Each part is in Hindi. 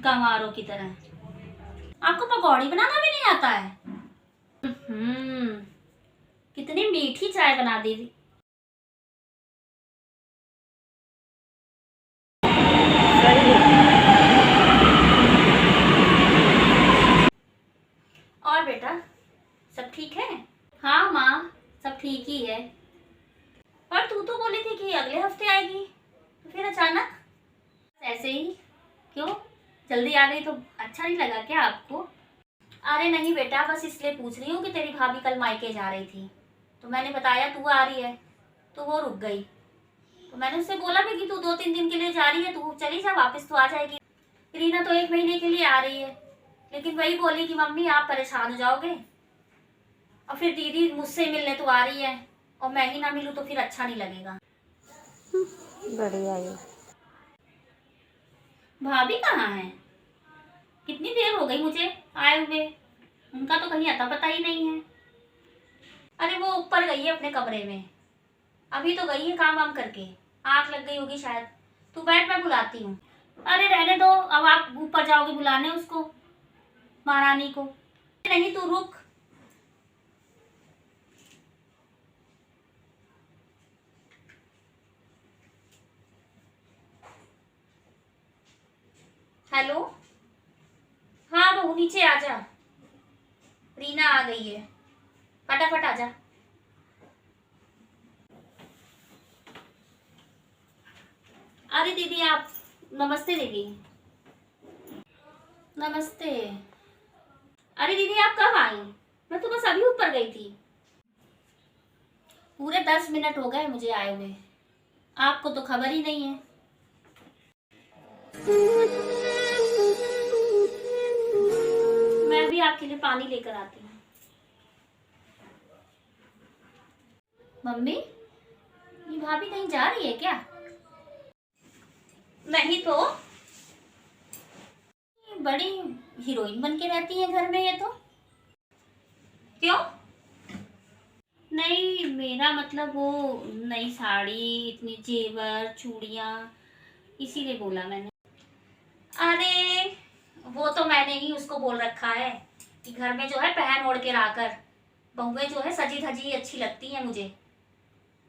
गंवारों की तरह। आपको पकौड़ी बनाना भी नहीं आता है? हम्म कितनी मीठी चाय बना दी। और बेटा सब ठीक है? हाँ माँ, सब ठीक ही है। पर तू तो बोली थी कि अगले हफ्ते आएगी, तो फिर अचानक ऐसे ही क्यों? जल्दी आ गई तो अच्छा नहीं लगा क्या आपको? अरे नहीं बेटा, बस इसलिए पूछ रही हूँ कि तेरी भाभी कल मायके जा रही थी, तो मैंने बताया तू आ रही है, तो वो रुक गई। तो मैंने उससे बोला भी कि तू 2-3 दिन के लिए जा रही है, तू चली जा, वापस तो आ जाएगी। रीना तो 1 महीने के लिए आ रही है, लेकिन वही बोली कि मम्मी आप परेशान हो जाओगे, और फिर दीदी मुझसे मिलने तो आ रही है, और मैं ही ना मिलूँ तो फिर अच्छा नहीं लगेगा। बढ़िया है। भाभी कहाँ है? कितनी देर हो गई मुझे आए हुए, उनका तो कहीं अता पता ही नहीं है। अरे वो ऊपर गई है अपने कमरे में, अभी तो गई है काम वाम करके, आग लग गई होगी शायद। तू बैठ, मैं बुलाती हूँ। अरे रहने दो, अब आप ऊपर जाओगे बुलाने उसको, महारानी को। नहीं तू रुक। हेलो, हाँ बहू नीचे आ जा, रीना आ गई है, फटाफट आ जा। अरे दीदी आप, नमस्ते दीदी। नमस्ते। अरे दीदी आप कब आई? मैं तो बस अभी ऊपर गई थी। पूरे 10 मिनट हो गए मुझे आए हुए, आपको तो खबर ही नहीं है। मैं भी आपके लिए पानी लेकर आती हूँ। मम्मी, ये भाभी कहीं जा रही है क्या? नहीं तो, ये बड़ी हीरोइन बन के रहती है घर में ये तो। क्यों? नहीं मेरा मतलब वो नई साड़ी, इतनी जेवर चूड़ियाँ, इसीलिए बोला मैंने। अरे वो तो मैंने ही उसको बोल रखा है कि घर में जो है पहन ओढ़ के रखकर, बहुएं जो है सजी धजी अच्छी लगती हैं मुझे,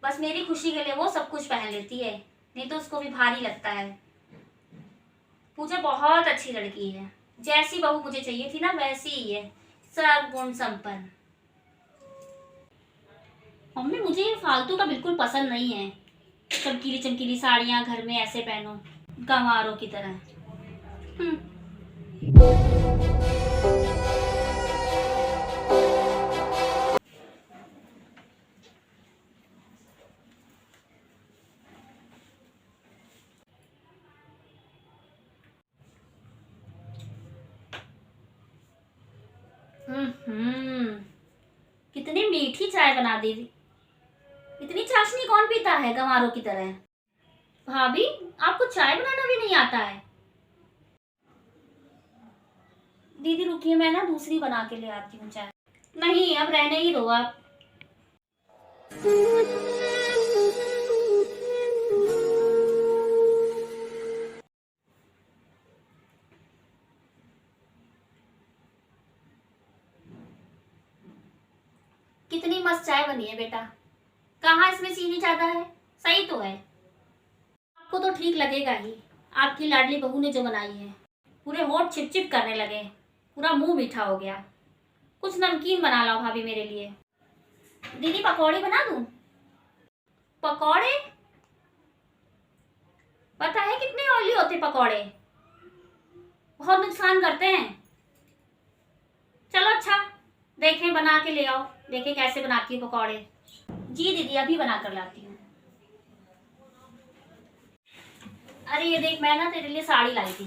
बस मेरी खुशी के लिए वो सब कुछ पहन लेती है, नहीं तो उसको भी भारी लगता है। पूजा बहुत अच्छी लड़की है, जैसी बहू मुझे चाहिए थी ना वैसी ही है, सब गुण संपन्न। मम्मी मुझे ये फालतू का बिल्कुल पसंद नहीं है, चमकीली चमकीली साड़ियाँ घर में ऐसे पहनो गंवारों की तरह। हम्म। कितनी मीठी चाय बना दी। इतनी चाशनी कौन पीता है गंवारों की तरह? भाभी आपको चाय बनाना भी नहीं आता है? दीदी रुकिए, मैं ना दूसरी बना के ले आती हूँ चाय। नहीं अब रहने ही दो आप। कितनी मस्त चाय बनी है बेटा, कहाँ इसमें चीनी ज्यादा है? सही तो है। आपको तो ठीक लगेगा ही, आपकी लाडली बहू ने जो बनाई है। पूरे होठ चिप चिप करने लगे, पूरा मुंह मीठा हो गया। कुछ नमकीन बना लाओ भाभी मेरे लिए। दीदी पकौड़ी बना दूं? पकौड़े? पता है कितने ऑयली होते पकौड़े, बहुत नुकसान करते हैं। चलो अच्छा, देखें बना के ले आओ, देखें कैसे बनाती हूँ पकौड़े। जी दीदी अभी बना कर लाती हूँ। अरे ये देख, मैं ना तेरे लिए साड़ी लाई थी,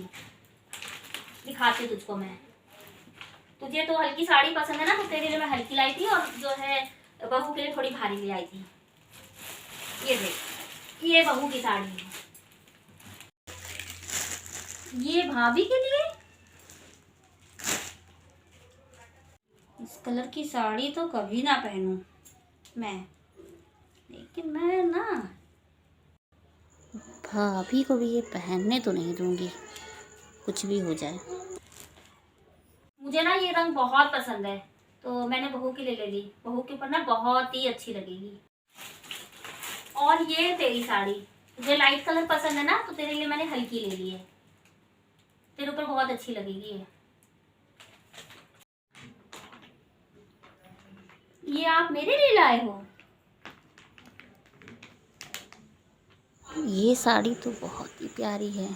दिखाती हूँ तुझको मैं। तुझे तो हल्की साड़ी पसंद है ना, तो तेरे लिए मैं हल्की लाई थी, और जो है बहू के लिए थोड़ी भारी ले आई थी। ये देख, ये बहू की साड़ी है, ये भाभी के लिए। इस कलर की साड़ी तो कभी ना पहनूं मैं, लेकिन मैं ना भाभी को भी ये पहनने तो नहीं दूंगी। कुछ भी हो जाए। मुझे ना ये रंग बहुत पसंद है, तो मैंने बहू के लिए ले ली। बहू के ऊपर ना बहुत ही अच्छी लगेगी। और ये तेरी साड़ी, तुझे लाइट कलर पसंद है ना, तो तेरे लिए मैंने हल्की ले ली है। तेरे ऊपर बहुत अच्छी लगेगी ये आप मेरे लिए लाए हो? ये साड़ी तो बहुत ही प्यारी है,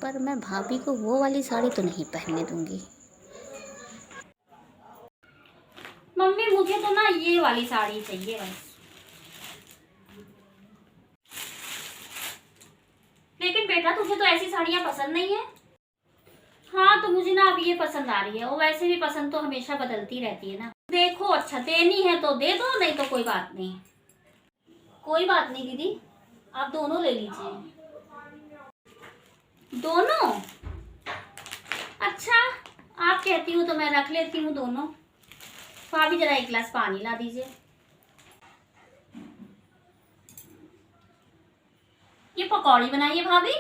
पर मैं भाभी को वो वाली साड़ी तो नहीं पहनने दूंगी। मम्मी मुझे तो ना ये वाली साड़ी चाहिए बस। लेकिन बेटा तुझे तो ऐसी साड़ियाँ पसंद नहीं है। हाँ तो मुझे ना अब ये पसंद आ रही है, और वैसे भी पसंद तो हमेशा बदलती रहती है ना। देखो अच्छा देनी है तो दे दो, नहीं तो कोई बात नहीं। कोई बात नहीं दीदी, आप दोनों ले लीजिए। दोनों? अच्छा आप कहती हो तो मैं रख लेती हूँ दोनों। भाभी जरा एक गिलास पानी ला दीजिए। ये पकौड़ी बनाइए भाभी,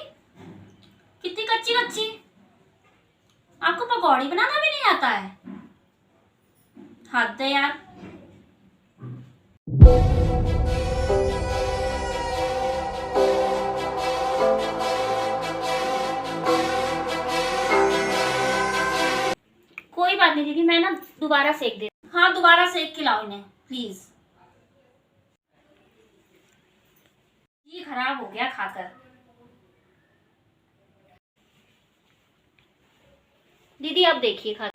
कितनी कच्ची कच्ची। आपको पकौड़ी बनाना भी नहीं आता है? हद है यार। कोई बात नहीं दीदी, मैं ना दोबारा सेक दे। हाँ दोबारा सेक के लाओ इन्हें प्लीज। ये खराब हो गया खाकर। दीदी अब देखिए खा।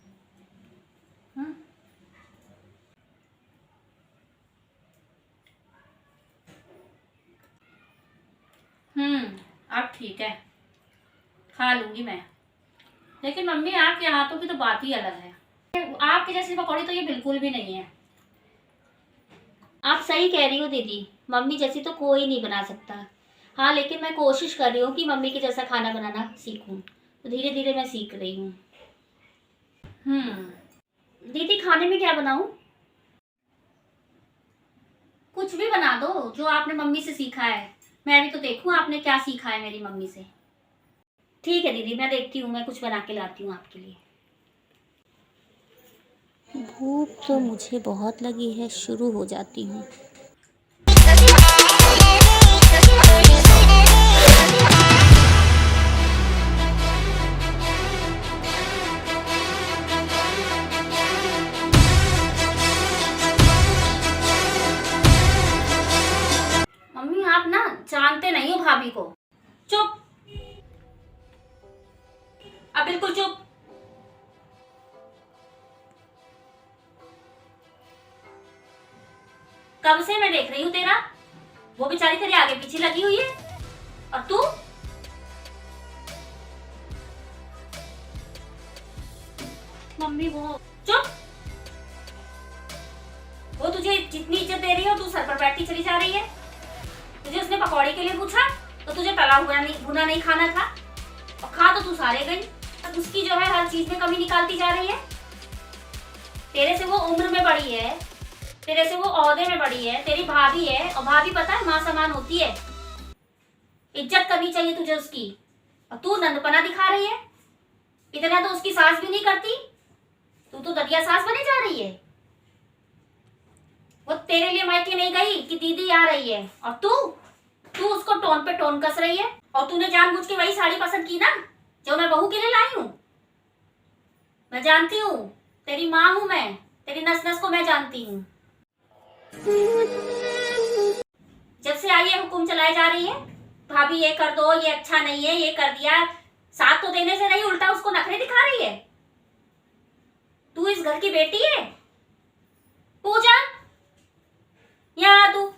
अब ठीक है, खा लूंगी मैं। लेकिन मम्मी आपके हाथों की तो बात ही अलग है। आपके जैसी पकौड़ी तो ये बिल्कुल भी नहीं है। आप सही कह रही हो दीदी, मम्मी जैसी तो कोई नहीं बना सकता। हाँ लेकिन मैं कोशिश कर रही हूँ कि मम्मी के जैसा खाना बनाना सीखूं, तो धीरे धीरे मैं सीख रही हूँ। दीदी खाने में क्या बनाऊं? कुछ भी बना दो जो आपने मम्मी से सीखा है। मैं भी तो देखूं आपने क्या सीखा है मेरी मम्मी से। ठीक है दीदी, मैं देखती हूँ, मैं कुछ बना के लाती हूँ आपके लिए। भूख तो मुझे बहुत लगी है, शुरू हो जाती हूँ। मम्मी आप ना जानते नहीं हो भाभी को। चुप, अब बिल्कुल चुप। कब से मैं देख रही हूँ तेरा, वो बेचारी तेरे आगे पीछे लगी हुई है, और तू मम्मी वो चुप। वो तुझे जितनी इज्जत दे रही है तू सर पर बैठती चली जा रही है। तुझे उसने पकौड़ी के लिए पूछा तो तुझे तला हुआ नहीं भुना नहीं खाना था, और खा तो तू सारे गई। अब उसकी जो है हर चीज में कमी निकालती जा रही है। तेरे से वो उम्र में बड़ी है, तेरे से वो ओहदे में बड़ी है, तेरी भाभी है, और भाभी पता है माँ समान होती है। इज्जत करनी चाहिए तुझे उसकी, और तू नंदपना दिखा रही है। इतना तो उसकी सास भी नहीं करती, तू तो ददिया सास बने जा रही है। वो तेरे लिए मायके नहीं गई कि दीदी आ रही है, और तू उसको टोन पे टोन कस रही है। और तूने जानबूझ के वही साड़ी पसंद की ना जो मैं बहू के लिए लाई हूँ। मैं जानती हूँ, तेरी माँ हूं मैं, तेरी नस नस को मैं जानती हूँ। जब से आई है हुक्म चलाए जा रही है, भाभी ये कर दो, ये अच्छा नहीं है, ये कर दिया। साथ तो देने से नहीं, उल्टा उसको नखरे दिखा रही है। तू इस घर की बेटी है। पूजा यहाँ तू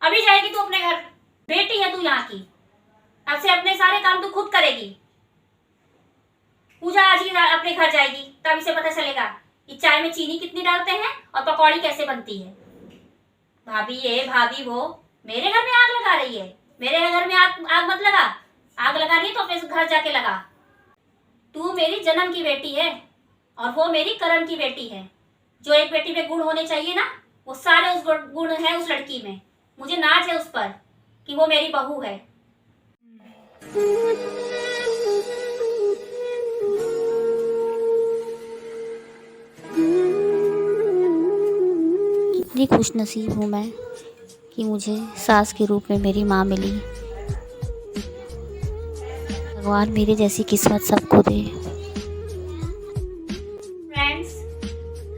अभी जाएगी तू अपने घर। बेटी है तू यहाँ की, अब से अपने सारे काम तू खुद करेगी। पूजा आज ही अपने घर जाएगी, तब इसे पता चलेगा कि चाय में चीनी कितनी डालते हैं और पकौड़ी कैसे बनती है। भाभी ये भाभी वो, मेरे घर में आग लगा रही है। मेरे घर में आग मत लगा। आग लगानी है तो अपने घर जाके लगा। तू मेरी जन्म की बेटी है और वो मेरी कर्म की बेटी है। जो एक बेटी में गुण होने चाहिए ना, वो सारे उस गुण है उस लड़की में। मुझे नाज है उस पर कि वो मेरी बहू है। कितनी खुशनसीब हूँ मैं कि मुझे सास के रूप में मेरी माँ मिली। भगवान मेरी जैसी किस्मत सबको दे। फ्रेंड्स,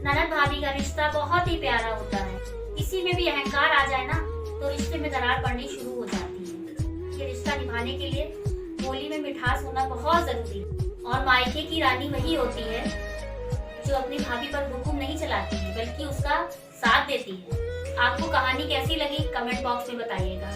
ननद भाभी का रिश्ता बहुत ही प्यारा होता है। किसी में भी अहंकार आ जाए ना तो रिश्ते में दरार पड़नी शुरू हो जाती है। ये रिश्ता निभाने के लिए बोली में मिठास होना बहुत जरूरी है। और मायके की रानी वही होती है जो अपनी भाभी पर हुक्म नहीं चलाती है बल्कि उसका साथ देती है। आपको कहानी कैसी लगी कमेंट बॉक्स में बताइएगा।